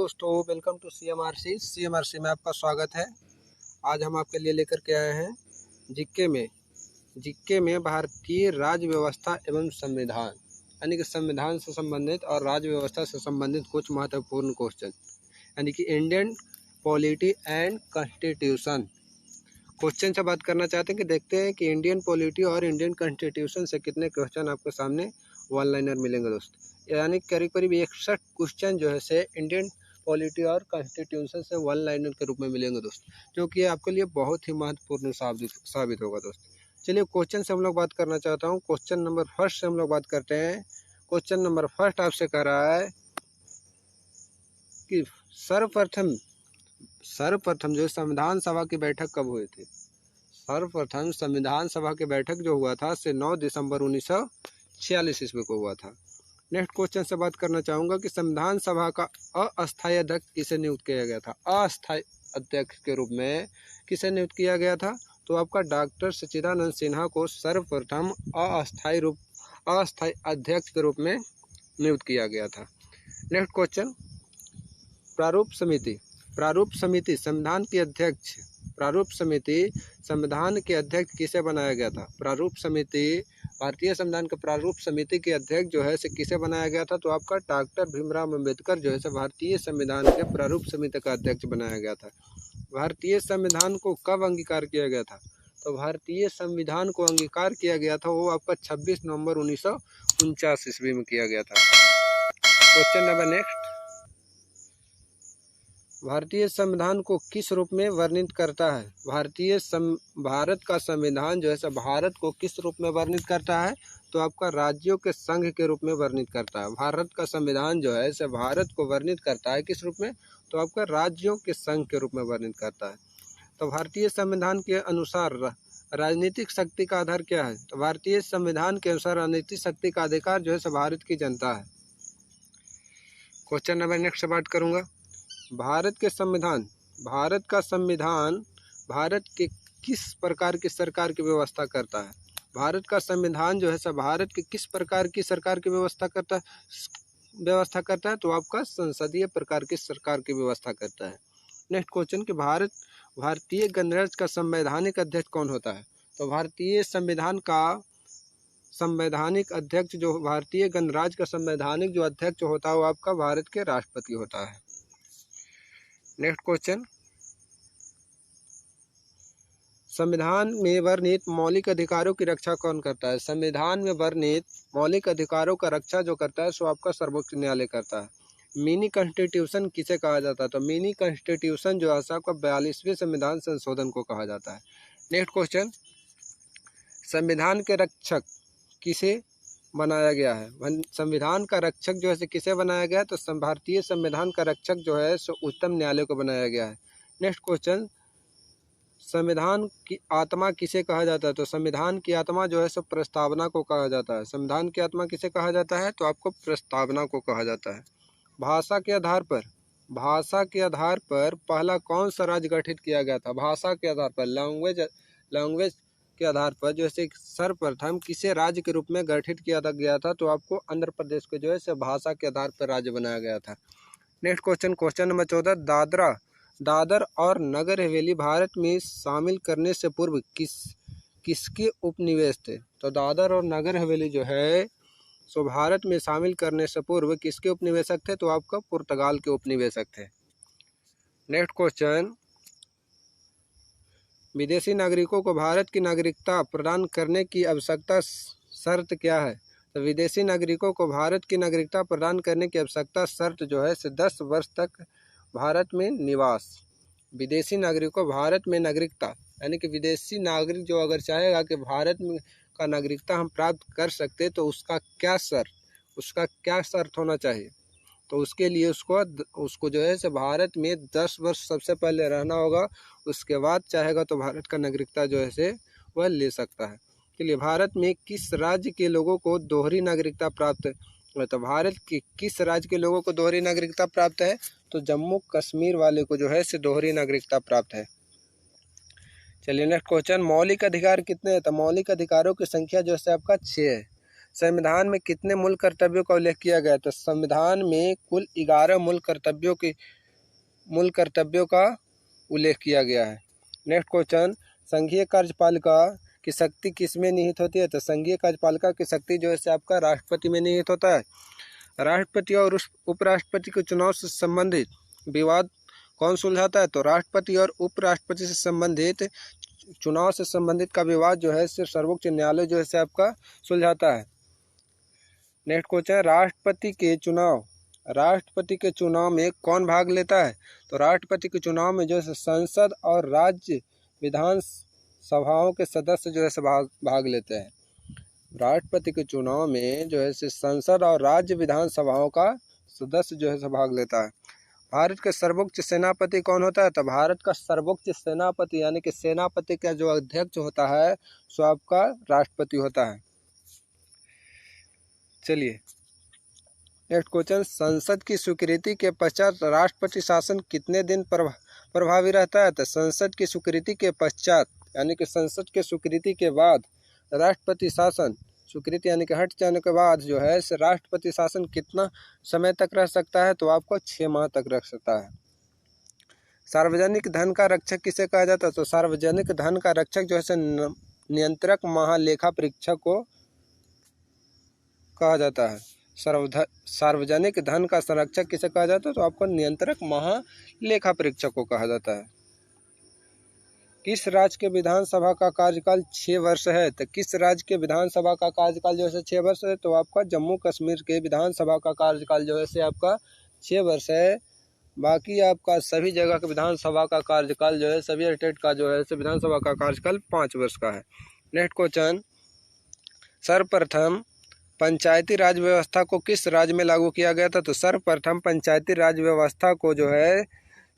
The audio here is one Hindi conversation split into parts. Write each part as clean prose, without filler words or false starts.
दोस्तों, वेलकम टू सीएमआरसी में आपका स्वागत है। आज हम आपके लिए लेकर के आए हैं जीके में भारतीय राज्य व्यवस्था एवं संविधान यानी कि संविधान से संबंधित और राज्य व्यवस्था से संबंधित कुछ महत्वपूर्ण क्वेश्चन यानी कि Indian polity and constitution question से बात करना चाहते हैं कि देखते हैं कि इंडियन पॉलिटी और इंडियन कॉन्स्टिट्यूशन से कितने क्वेश्चन आपके सामने वन लाइनर मिलेंगे दोस्त। यानी करीब करीब 61 क्वेश्चन जो है से इंडियन पॉलिटी और कॉन्स्टिट्यूशन से वन लाइनर के रूप में मिलेंगे दोस्त, जो कि आपके लिए बहुत ही महत्वपूर्ण साबित होगा दोस्त। चलिए क्वेश्चन से हम लोग बात करना चाहता हूँ। क्वेश्चन नंबर फर्स्ट से हम लोग बात करते हैं। क्वेश्चन नंबर फर्स्ट आपसे कह रहा है कि सर्वप्रथम जो संविधान सभा की बैठक कब हुई थी। सर्वप्रथम संविधान सभा की बैठक जो हुआ था से 9 दिसंबर 1946 ईस्वी को हुआ था। नेक्स्ट क्वेश्चन से बात करना चाहूँगा कि संविधान सभा का अस्थायी अध्यक्ष किसे नियुक्त किया गया था। अस्थायी अध्यक्ष के रूप में किसे नियुक्त किया गया था, तो आपका डॉक्टर सच्चिदानंद सिन्हा को सर्वप्रथम अस्थायी अध्यक्ष के रूप में नियुक्त किया गया था। नेक्स्ट क्वेश्चन, प्रारूप समिति संविधान के अध्यक्ष किसे बनाया गया था। भारतीय संविधान के प्रारूप समिति के अध्यक्ष जो है से किसे बनाया गया था, तो आपका डॉक्टर भीमराव अम्बेडकर जो है से भारतीय संविधान के प्रारूप समिति का अध्यक्ष बनाया गया था। भारतीय संविधान को कब अंगीकार किया गया था, तो भारतीय संविधान को अंगीकार किया गया था वो आपका 26 नवंबर 1949 ईस्वी में किया गया था। क्वेश्चन नंबर नेक्स्ट, भारतीय संविधान को किस रूप में वर्णित करता है। भारत का संविधान जो है सब भारत को किस रूप में वर्णित करता है, तो आपका राज्यों के संघ के रूप में वर्णित करता है। भारत का संविधान जो है सब भारत को वर्णित करता है किस रूप में, तो आपका राज्यों के संघ के रूप में वर्णित करता है। तो भारतीय संविधान के अनुसार राजनीतिक शक्ति का आधार क्या है, तो भारतीय संविधान के अनुसार राजनीतिक शक्ति का अधिकार जो है सब भारत की जनता है। क्वेश्चन नंबर नेक्स्ट से बात करूँगा। भारत का संविधान भारत के किस प्रकार की सरकार की व्यवस्था करता है। भारत का संविधान जो है सब भारत के किस प्रकार की सरकार की व्यवस्था करता है, तो आपका संसदीय प्रकार की सरकार की व्यवस्था करता है। नेक्स्ट क्वेश्चन कि भारतीय गणराज्य का संवैधानिक अध्यक्ष कौन होता है, तो भारतीय संविधान का संवैधानिक अध्यक्ष जो भारतीय गणराज्य का संवैधानिक जो अध्यक्ष होता है वो आपका भारत के राष्ट्रपति होता है। नेक्स्ट क्वेश्चन, संविधान में वर्णित मौलिक अधिकारों की रक्षा कौन करता है। संविधान में वर्णित मौलिक अधिकारों का रक्षा जो करता है सो आपका सर्वोच्च न्यायालय करता है। मिनी कॉन्स्टिट्यूशन किसे कहा जाता है, तो मिनी कॉन्स्टिट्यूशन जो है आपका 42वें संविधान संशोधन को कहा जाता है। नेक्स्ट क्वेश्चन, संविधान के रक्षक किसे बनाया गया है। संविधान का रक्षक जो है किसे बनाया गया है, तो भारतीय संविधान का रक्षक जो है सो उच्चतम न्यायालय को बनाया गया है। नेक्स्ट क्वेश्चन, संविधान की आत्मा किसे कहा जाता है, तो संविधान की आत्मा जो है सो प्रस्तावना को कहा जाता है। संविधान की आत्मा किसे कहा जाता है, तो आपको प्रस्तावना को कहा जाता है। भाषा के आधार पर पहला कौन सा राज्य गठित किया गया था। भाषा के आधार पर लैंग्वेज के आधार पर जो है सर्वप्रथम किसे राज्य के रूप में गठित किया गया था, तो आपको आंध्र प्रदेश को जो है भाषा के आधार पर राज्य बनाया गया था। नेक्स्ट क्वेश्चन नंबर 14, दादर और नगर हवेली भारत में शामिल करने से पूर्व किसके उपनिवेश थे, तो दादर और नगर हवेली जो है सो भारत में शामिल करने से पूर्व किसके उपनिवेशक थे, तो आपका पुर्तगाल के उपनिवेशक थे। नेक्स्ट क्वेश्चन, विदेशी नागरिकों को भारत की नागरिकता प्रदान करने की आवश्यकता शर्त क्या है, तो विदेशी नागरिकों को भारत की नागरिकता प्रदान करने की आवश्यकता शर्त जो है 10 वर्ष तक भारत में निवास। विदेशी नागरिकों भारत में नागरिकता यानी कि विदेशी नागरिक जो अगर चाहेगा कि भारत में का नागरिकता हम प्राप्त कर सकते, तो उसका क्या शर्त होना चाहिए, तो उसके लिए उसको जो है से भारत में 10 वर्ष सबसे पहले रहना होगा। उसके बाद चाहेगा तो भारत का नागरिकता जो है से वह ले सकता है। चलिए, भारत में किस राज्य के लोगों को दोहरी नागरिकता प्राप्त है, तो भारत के किस राज्य के लोगों को दोहरी नागरिकता प्राप्त है, तो जम्मू कश्मीर वाले को जो है से दोहरी नागरिकता प्राप्त है। चलिए नेक्स्ट क्वेश्चन, मौलिक अधिकार कितने हैं, तो मौलिक अधिकारों की संख्या जो है आपका 6 है। संविधान में कितने मूल कर्तव्यों का उल्लेख किया गया है? तो संविधान में कुल 11 मूल कर्तव्यों का उल्लेख किया गया है। नेक्स्ट क्वेश्चन, संघीय कार्यपालिका की शक्ति किस में निहित होती है? तो संघीय कार्यपालिका की शक्ति जो है आपका राष्ट्रपति में निहित होता है। राष्ट्रपति और उपराष्ट्रपति के चुनाव से संबंधित विवाद कौन सुलझाता है? तो राष्ट्रपति और उपराष्ट्रपति से संबंधित चुनाव से संबंधित का विवाद जो है सिर्फ सर्वोच्च न्यायालय जो है आपका सुलझाता है। नेक्स्ट क्वेश्चन, राष्ट्रपति के चुनाव में कौन भाग लेता है? तो राष्ट्रपति के चुनाव में जो है संसद और राज्य विधान सभाओं के सदस्य जो है भाग लेते हैं। राष्ट्रपति के चुनाव में जो है संसद और राज्य विधान सभाओं का सदस्य जो है भाग लेता है। भारत के सर्वोच्च सेनापति कौन होता है? तो भारत का सर्वोच्च सेनापति यानी कि सेनापति का जो अध्यक्ष होता है सो आपका राष्ट्रपति होता है। चलिए नेक्स्ट क्वेश्चन, संसद की स्वीकृति के पश्चात राष्ट्रपति शासन कितने दिन प्रभावी रहता है? तो संसद की स्वीकृति के पश्चात यानी कि संसद के स्वीकृति के बाद राष्ट्रपति शासन स्वीकृति यानी कि हट जाने के बाद जो है राष्ट्रपति शासन कितना समय तक रह सकता है? तो आपको 6 माह तक रख सकता है। सार्वजनिक धन का रक्षक किसे कहा जाता है? तो सार्वजनिक धन का रक्षक जो है नियंत्रक महालेखा परीक्षक को कहा जाता है। सार्वजनिक धन का संरक्षक किसे कहा जाता है? तो आपको नियंत्रक महालेखा परीक्षक को कहा जाता है। किस राज्य के विधानसभा का कार्यकाल 6 वर्ष है? तो किस राज्य के विधानसभा का कार्यकाल जो है 6 वर्ष है? तो आपका जम्मू कश्मीर के विधानसभा का कार्यकाल जो है आपका 6 वर्ष है। बाकी आपका सभी जगह के विधानसभा का कार्यकाल जो है सभी स्टेट का जो है विधानसभा का कार्यकाल 5 वर्ष का है। नेक्स्ट क्वेश्चन, सर्वप्रथम पंचायती राज व्यवस्था को किस राज्य में लागू किया गया था? तो सर्वप्रथम पंचायती राज व्यवस्था को जो है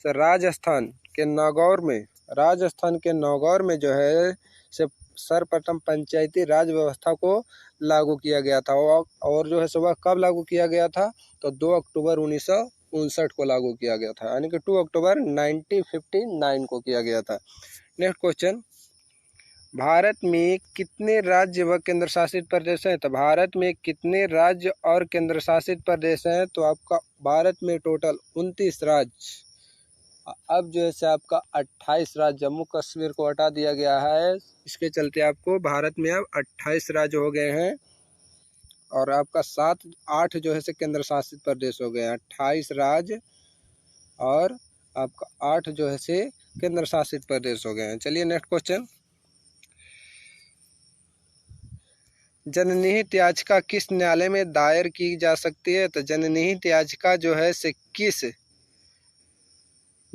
राजस्थान के नागौर में जो है सर्वप्रथम पंचायती राज व्यवस्था को लागू किया गया था। और जो है सुबह कब लागू किया गया था? तो 2 अक्टूबर 1959 को लागू किया गया था यानी कि 2 अक्टूबर 1959 को किया गया था। नेक्स्ट क्वेश्चन, भारत में कितने राज्य व केंद्र शासित प्रदेश हैं? तो भारत में कितने राज्य और केंद्र शासित प्रदेश हैं? तो आपका भारत में टोटल 29 राज्य। अब जो है आपका 28 राज्य, जम्मू कश्मीर को हटा दिया गया है, इसके चलते आपको भारत में अब 28 राज्य हो गए हैं और आपका 8 जो है केंद्र शासित प्रदेश हो गए हैं। 28 राज्य और आपका 8 जो है केंद्र शासित प्रदेश हो गए हैं। चलिए नेक्स्ट क्वेश्चन, जनहित याचिका किस न्यायालय में दायर की जा सकती है? तो जनहित याचिका जो है किस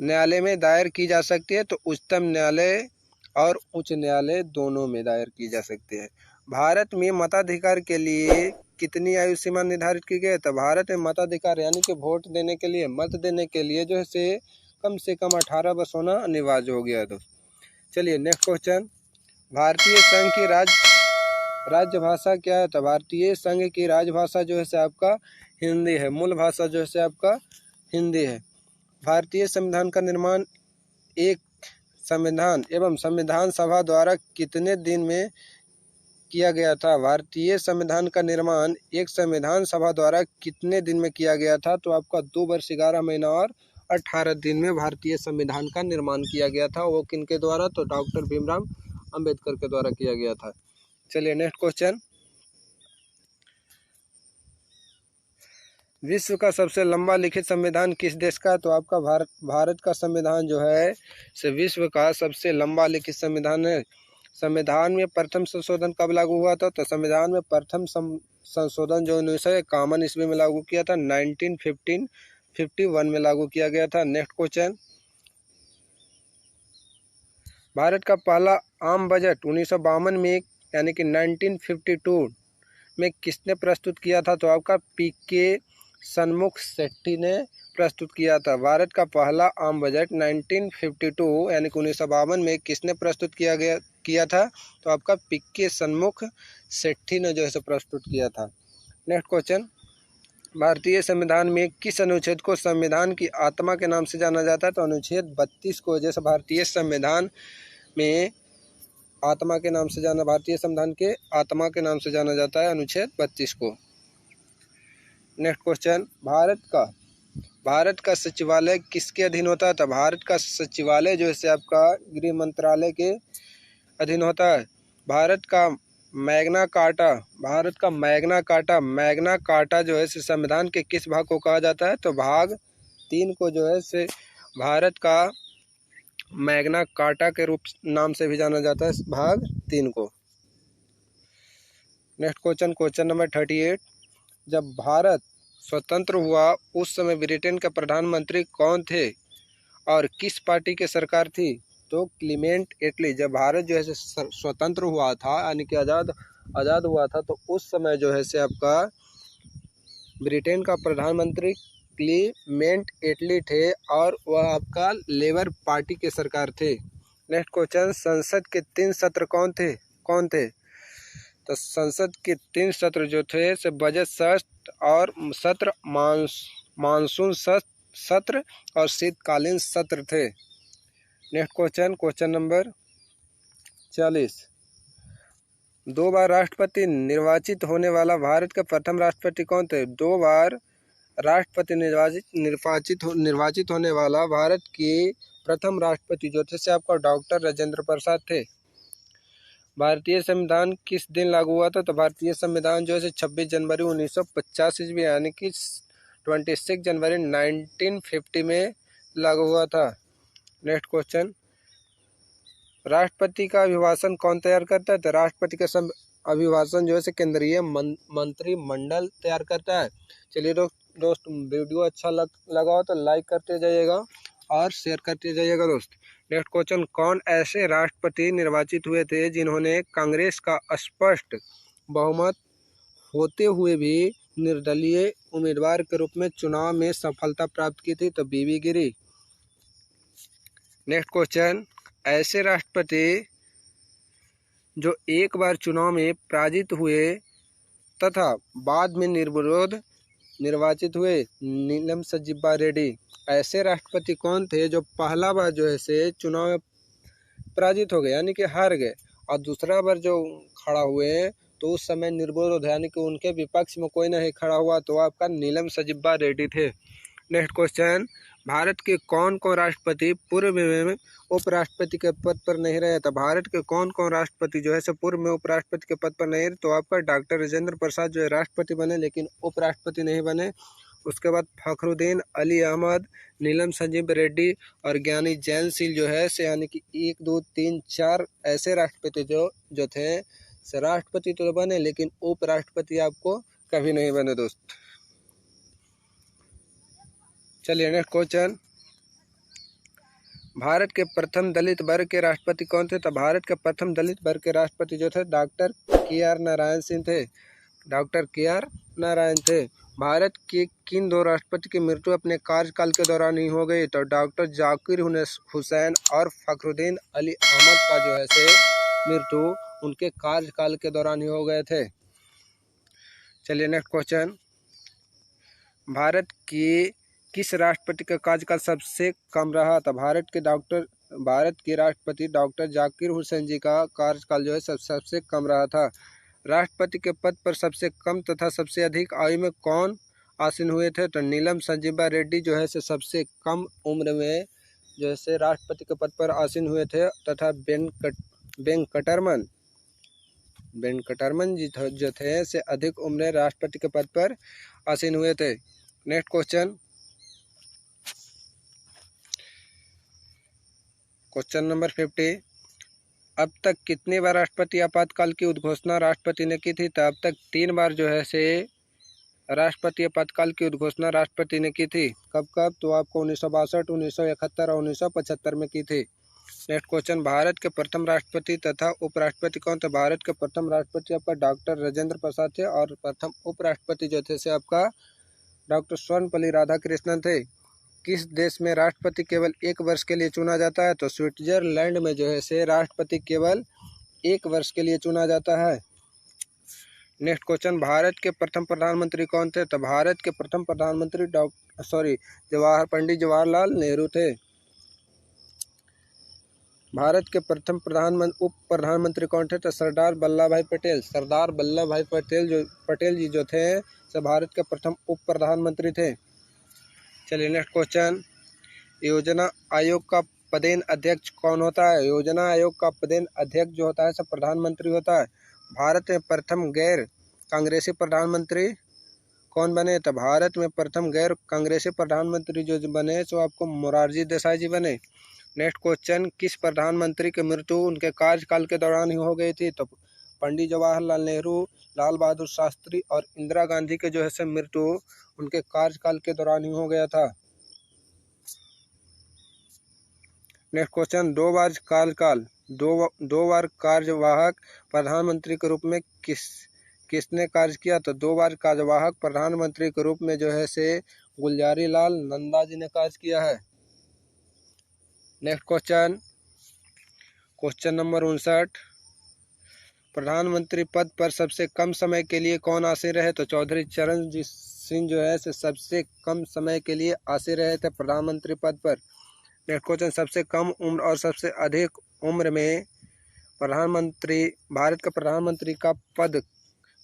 न्यायालय में दायर की जा सकती है? तो उच्चतम न्यायालय और उच्च न्यायालय दोनों में दायर की जा सकती है। भारत में मताधिकार के लिए कितनी आयु सीमा निर्धारित की गई है? तो भारत में मताधिकार यानी कि वोट देने के लिए, मत देने के लिए जो है से कम 18 वर्ष होना अनिवार्य हो गया है। तो चलिए नेक्स्ट क्वेश्चन, भारतीय संघ की राज्य भाषा क्या है? तो भारतीय संघ की राजभाषा जो है आपका हिंदी है। मूल भाषा जो है आपका हिंदी है। भारतीय संविधान का निर्माण एक संविधान एवं संविधान सभा द्वारा कितने दिन में किया गया था? भारतीय संविधान का निर्माण एक संविधान सभा द्वारा कितने दिन में किया गया था? तो आपका 2 वर्ष 11 महीना और 18 दिन में भारतीय संविधान का निर्माण किया गया था। वो किनके द्वारा? तो डॉक्टर भीमराव अंबेडकर के द्वारा किया गया था। चलिए नेक्स्ट क्वेश्चन, विश्व का सबसे लंबा लिखित संविधान किस देश का? तो आपका भारत का संविधान जो है विश्व का सबसे लंबा लिखित संविधान है। संविधान में प्रथम संशोधन कब लागू हुआ था? तो संविधान में प्रथम संशोधन जो 1951 ईस्वी में लागू किया था, 1951 में लागू किया गया था। नेक्स्ट क्वेश्चन, भारत का पहला आम बजट 1952 में यानी कि 1952 में किसने प्रस्तुत किया था? तो आपका पीके सन्मुख शेट्टी ने प्रस्तुत किया था। भारत का पहला आम बजट 1952 यानी कि 1952 में किसने प्रस्तुत किया था? तो आपका पीके सन्मुख शेट्टी ने जो है प्रस्तुत किया था। नेक्स्ट क्वेश्चन, भारतीय संविधान में किस अनुच्छेद को संविधान की आत्मा के नाम से जाना जाता है? तो अनुच्छेद 32 को जैसे भारतीय संविधान में आत्मा के नाम से जाना, भारतीय संविधान के आत्मा के नाम से जाना जाता है अनुच्छेद 32 को। नेक्स्ट क्वेश्चन, भारत का सचिवालय किसके अधीन होता है? तो भारत का सचिवालय जो है आपका गृह मंत्रालय के अधीन होता है। भारत का मैग्ना कार्टा जो है संविधान के किस भाग को कहा जाता है? तो भाग 3 को जो है से भारत का मैग्ना कार्टा के रूप नाम से भी जाना जाता है, भाग 3 को। नेक्स्ट क्वेश्चन नंबर 38, जब भारत स्वतंत्र हुआ उस समय ब्रिटेन के प्रधानमंत्री कौन थे और किस पार्टी की सरकार थी? तो क्लीमेंट एटली। जब भारत जो है स्वतंत्र हुआ था, यानी कि आज़ाद हुआ था, तो उस समय जो है से आपका ब्रिटेन का प्रधानमंत्री क्लीमेंट एटली थे और वह आपका लेबर पार्टी के सरकार थे। नेक्स्ट क्वेश्चन, संसद के 3 सत्र कौन थे? तो संसद के 3 सत्र जो थे से बजट सत्र, मानसून सत्र और शीतकालीन सत्र थे। नेक्स्ट क्वेश्चन नंबर 40, 2 बार राष्ट्रपति निर्वाचित होने वाला भारत का प्रथम राष्ट्रपति कौन थे? 2 बार राष्ट्रपति निर्वाचित होने वाला भारत के प्रथम राष्ट्रपति जो थे से आपका डॉक्टर राजेंद्र प्रसाद थे। भारतीय संविधान किस दिन लागू हुआ था? तो भारतीय संविधान जो है 26 जनवरी 1950 ईस्वी, यानी कि 26 जनवरी 1950 में लागू हुआ था। नेक्स्ट क्वेश्चन, राष्ट्रपति का अभिभाषण कौन तैयार करता है? तो राष्ट्रपति का अभिभाषण जो है केंद्रीय मंत्रिमंडल तैयार करता है। चलिए दोस्त वीडियो अच्छा लगा हो तो लाइक करते जाइएगा और शेयर करते जाइएगा दोस्त। नेक्स्ट क्वेश्चन, कौन ऐसे राष्ट्रपति निर्वाचित हुए थे जिन्होंने कांग्रेस का स्पष्ट बहुमत होते हुए भी निर्दलीय उम्मीदवार के रूप में चुनाव में सफलता प्राप्त की थी? तो बीबी गिरी। नेक्स्ट क्वेश्चन, ऐसे राष्ट्रपति जो एक बार चुनाव में पराजित हुए तथा बाद में निर्विरोध निर्वाचित हुए? नीलम संजीवा रेड्डी। ऐसे राष्ट्रपति कौन थे जो पहला बार जो है से चुनाव में पराजित हो गए, यानी कि हार गए, और दूसरा बार जो खड़ा हुए तो उस समय निर्विरोध, यानी कि उनके विपक्ष में कोई नहीं खड़ा हुआ, तो आपका नीलम संजीवा रेड्डी थे। नेक्स्ट क्वेश्चन, भारत के कौन राष्ट्रपति पूर्व में उपराष्ट्रपति के पद पर नहीं रहे? तो भारत के कौन राष्ट्रपति जो है पूर्व में उपराष्ट्रपति के पद पर नहीं रहे? तो आपका डॉक्टर राजेंद्र प्रसाद जो है राष्ट्रपति बने लेकिन उपराष्ट्रपति नहीं बने। उसके बाद फखरुद्दीन अली अहमद, नीलम संजीव रेड्डी और ज्ञानी जैन सिंह जो है से, यानी कि 1 2 3 4 ऐसे राष्ट्रपति जो थे से राष्ट्रपति तो बने लेकिन उपराष्ट्रपति आपको कभी नहीं बने दोस्त। चलिए नेक्स्ट क्वेश्चन, भारत के प्रथम दलित वर्ग के राष्ट्रपति कौन थे? तो भारत के प्रथम दलित वर्ग के राष्ट्रपति जो थे डॉक्टर KR नारायण सिंह थे। डॉक्टर KR नारायण थे। भारत के किन 2 राष्ट्रपति की मृत्यु अपने कार्यकाल के दौरान ही हो गई? तो डॉक्टर जाकिर हुसैन और फखरुद्दीन अली अहमद का जो है से मृत्यु उनके कार्यकाल के दौरान ही हो गए थे। चलिए नेक्स्ट क्वेश्चन, भारत की किस राष्ट्रपति का कार्यकाल सबसे कम रहा? था भारत के राष्ट्रपति डॉक्टर जाकिर हुसैन जी का कार्यकाल जो है सबसे कम रहा था। राष्ट्रपति के पद पर सबसे कम तथा सबसे अधिक आयु में कौन आसीन हुए थे? तो नीलम संजीवा रेड्डी जो है सबसे कम उम्र में जो है राष्ट्रपति के पद पर आसीन हुए थे, तथा वेंकटरमन जी जो थे से अधिक उम्र राष्ट्रपति के पद पर आसीन हुए थे। नेक्स्ट क्वेश्चन नंबर 50, अब तक कितनी बार राष्ट्रपति आपातकाल की उद्घोषणा राष्ट्रपति ने की थी? तो अब तक 3 बार जो है से राष्ट्रपति आपातकाल की उद्घोषणा राष्ट्रपति ने की थी। कब? तो आपको 1962, 1971 और 1975 में की थी। नेक्स्ट क्वेश्चन, भारत के प्रथम राष्ट्रपति तथा उपराष्ट्रपति कौन थे? भारत के प्रथम राष्ट्रपति आपका डॉक्टर राजेंद्र प्रसाद थे और प्रथम उपराष्ट्रपति जो थे से आपका डॉक्टर सर्वपल्ली राधाकृष्णन थे। किस देश में राष्ट्रपति केवल 1 वर्ष के लिए चुना जाता है? तो स्विट्जरलैंड में जो है से राष्ट्रपति केवल 1 वर्ष के लिए चुना जाता है। नेक्स्ट क्वेश्चन, भारत के प्रथम प्रधानमंत्री कौन थे? तो भारत के प्रथम प्रधानमंत्री पंडित जवाहरलाल नेहरू थे। भारत के प्रथम उप प्रधानमंत्री कौन थे? तो सरदार वल्लभ भाई पटेल। सरदार वल्लभ भाई पटेल जी जो थे सब भारत के प्रथम उप प्रधानमंत्री थे। चलिए नेक्स्ट क्वेश्चन, योजना आयोग का पदेन अध्यक्ष कौन होता है? योजना आयोग का पदेन अध्यक्ष जो होता है सब प्रधानमंत्री होता है। भारत में प्रथम गैर कांग्रेसी प्रधानमंत्री कौन बने? तो भारत में प्रथम गैर कांग्रेसी प्रधानमंत्री जो बने सो आपको मोरारजी देसाई जी बने। नेक्स्ट क्वेश्चन, किस प्रधानमंत्री की मृत्यु उनके कार्यकाल के दौरान ही हो गई थी? तो पंडित जवाहरलाल नेहरू, लाल बहादुर शास्त्री और इंदिरा गांधी के जो है से मृत्यु उनके कार्यकाल के दौरान ही हो गया था। नेक्स्ट क्वेश्चन, दो बार कार्यवाहक प्रधानमंत्री के रूप में किसने कार्य किया? तो 2 बार कार्यवाहक प्रधानमंत्री के रूप में जो है से गुलजारी लाल नंदा जी ने कार्य किया है। नेक्स्ट क्वेश्चन नंबर 59, प्रधानमंत्री पद पर सबसे कम समय के लिए कौन आसीन रहे? तो चौधरी चरण सिंह जो है से सबसे कम समय के लिए आसीन रहे थे प्रधानमंत्री पद पर। नेक्स्ट क्वेश्चन, सबसे कम उम्र और सबसे अधिक उम्र में भारत का प्रधानमंत्री का पद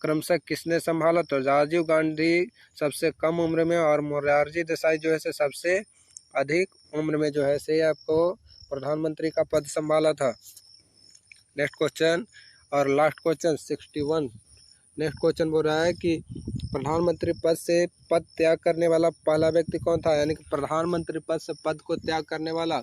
क्रमशः किसने संभाला? तो राजीव गांधी सबसे कम उम्र में और मोरारजी देसाई जो है से सबसे अधिक उम्र में जो है से आपको प्रधानमंत्री का पद संभाला था। नेक्स्ट क्वेश्चन और लास्ट क्वेश्चन 61, नेक्स्ट क्वेश्चन बोल रहा है कि प्रधानमंत्री पद से पद त्याग करने वाला पहला व्यक्ति कौन था? यानी कि प्रधानमंत्री पद से पद को त्याग करने वाला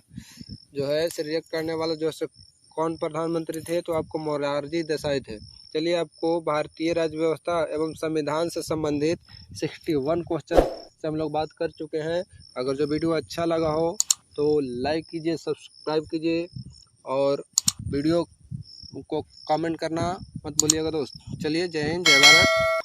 जो है रिजेक्ट करने वाला जो है कौन प्रधानमंत्री थे? तो आपको मोरारजी देसाई थे। चलिए, आपको भारतीय राज्य व्यवस्था एवं संविधान से संबंधित 61 क्वेश्चन से हम लोग बात कर चुके हैं। अगर जो वीडियो अच्छा लगा हो तो लाइक कीजिए, सब्सक्राइब कीजिए और वीडियो को कमेंट करना मत भूलिएगा दोस्त। चलिए, जय हिंद, जय भारत।